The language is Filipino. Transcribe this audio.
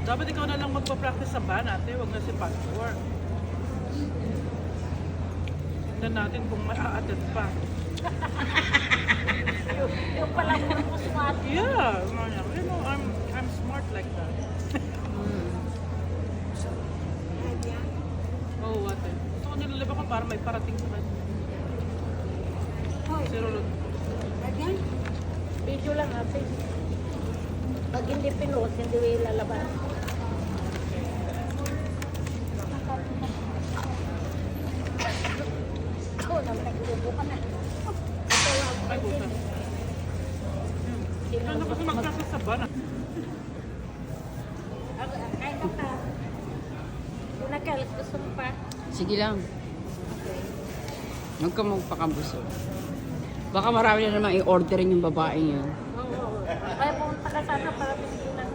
Dapat ikaw na lang magpa-practice sa ban, ate. Huwag na si Pastor. Tignan natin kung ma-attend pa. Yung palang mo smart. Yeah. You know, I'm smart like that. Oh, ate. Gusto ko nilalaba ko para may parating sa kanya. Si Rolot. Video lang ate. Pag hindi pinost, hindi lalabas. Ako naman naglubo ka na. Ay, buta. Ano kasi mag-practice sa ban, Ay, ka. Kung nagkalas, gusto mo pa. Sige lang. Okay. Huwag ka magpakabusog. Baka marami na naman i-orderin yung babaeng yun.